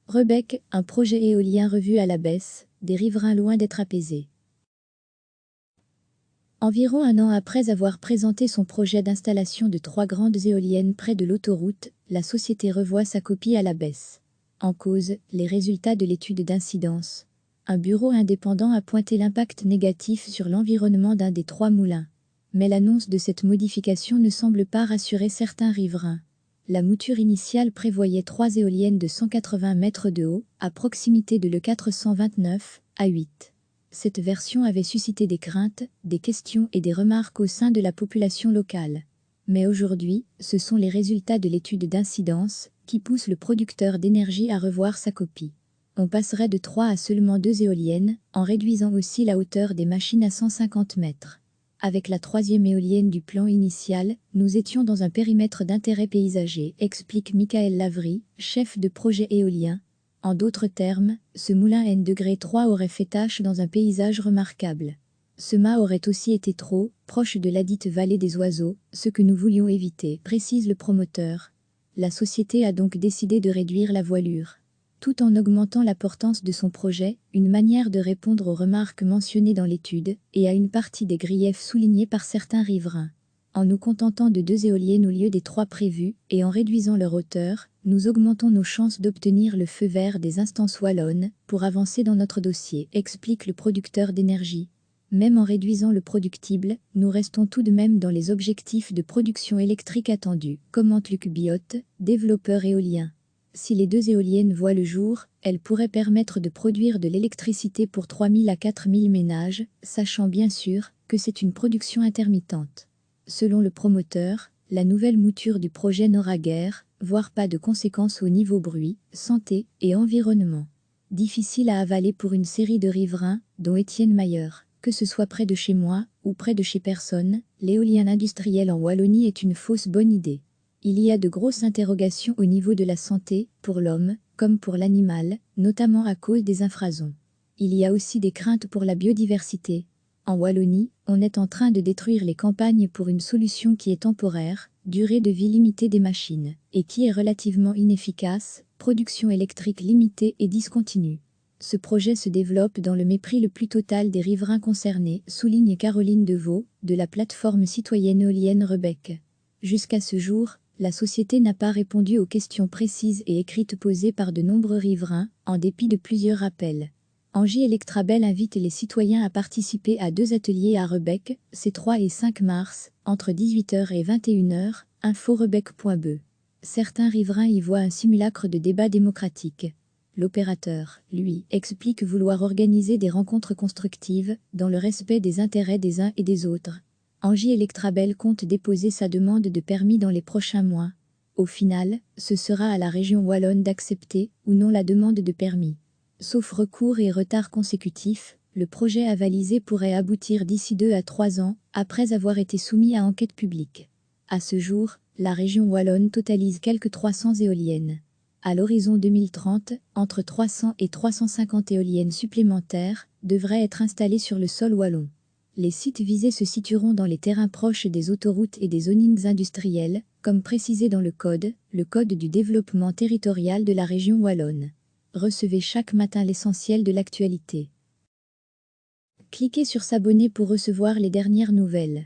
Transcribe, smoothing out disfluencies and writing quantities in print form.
Rebec, un projet éolien revu à la baisse, des riverains loin d'être apaisés. Environ un an après avoir présenté son projet d'installation de 3 grandes éoliennes près de l'autoroute, la société revoit sa copie à la baisse. En cause, les résultats de l'étude d'incidence. Un bureau indépendant a pointé l'impact négatif sur l'environnement d'un des 3 moulins. Mais l'annonce de cette modification ne semble pas rassurer certains riverains. La mouture initiale prévoyait 3 éoliennes de 180 mètres de haut, à proximité de l'E429, à 8. Cette version avait suscité des craintes, des questions et des remarques au sein de la population locale. Mais aujourd'hui, ce sont les résultats de l'étude d'incidence qui poussent le producteur d'énergie à revoir sa copie. On passerait de 3 à seulement 2 éoliennes, en réduisant aussi la hauteur des machines à 150 mètres. Avec la 3e éolienne du plan initial, nous étions dans un périmètre d'intérêt paysager, explique Michael Lavry, chef de projet éolien. En d'autres termes, ce moulin N-3 aurait fait tache dans un paysage remarquable. Ce mât aurait aussi été trop proche de ladite vallée des oiseaux, ce que nous voulions éviter, précise le promoteur. La société a donc décidé de réduire la voilure. Tout en augmentant la portance de son projet, une manière de répondre aux remarques mentionnées dans l'étude, et à une partie des griefs soulignés par certains riverains. En nous contentant de 2 éoliennes au lieu des 3 prévues, et en réduisant leur hauteur, nous augmentons nos chances d'obtenir le feu vert des instances wallonnes pour avancer dans notre dossier, explique le producteur d'énergie. Même en réduisant le productible, nous restons tout de même dans les objectifs de production électrique attendus, commente Luc Biotte, développeur éolien. Si les 2 éoliennes voient le jour, elles pourraient permettre de produire de l'électricité pour 3000 à 4000 ménages, sachant bien sûr que c'est une production intermittente. Selon le promoteur, la nouvelle mouture du projet n'aura guère, voire pas de conséquences au niveau bruit, santé et environnement. Difficile à avaler pour une série de riverains, dont Étienne Mayer. Que ce soit près de chez moi ou près de chez personne, l'éolien industriel en Wallonie est une fausse bonne idée. Il y a de grosses interrogations au niveau de la santé, pour l'homme, comme pour l'animal, notamment à cause des infrasons. Il y a aussi des craintes pour la biodiversité. En Wallonie, on est en train de détruire les campagnes pour une solution qui est temporaire, durée de vie limitée des machines, et qui est relativement inefficace, production électrique limitée et discontinue. Ce projet se développe dans le mépris le plus total des riverains concernés, souligne Caroline Deveau, de la plateforme citoyenne éolienne Rebec. Jusqu'à ce jour, la société n'a pas répondu aux questions précises et écrites posées par de nombreux riverains, en dépit de plusieurs appels. Engie Electrabel invite les citoyens à participer à 2 ateliers à Rebec, ces 3 et 5 mars, entre 18h et 21h, info-rebec.be. Certains riverains y voient un simulacre de débat démocratique. L'opérateur, lui, explique vouloir organiser des rencontres constructives, dans le respect des intérêts des uns et des autres. Engie Electrabel compte déposer sa demande de permis dans les prochains mois. Au final, ce sera à la région wallonne d'accepter ou non la demande de permis. Sauf recours et retard consécutifs, le projet avalisé pourrait aboutir d'ici 2 à 3 ans, après avoir été soumis à enquête publique. À ce jour, la région wallonne totalise quelques 300 éoliennes. À l'horizon 2030, entre 300 et 350 éoliennes supplémentaires devraient être installées sur le sol wallon. Les sites visés se situeront dans les terrains proches des autoroutes et des zonings industriels, comme précisé dans le code du développement territorial de la région wallonne. Recevez chaque matin l'essentiel de l'actualité. Cliquez sur s'abonner pour recevoir les dernières nouvelles.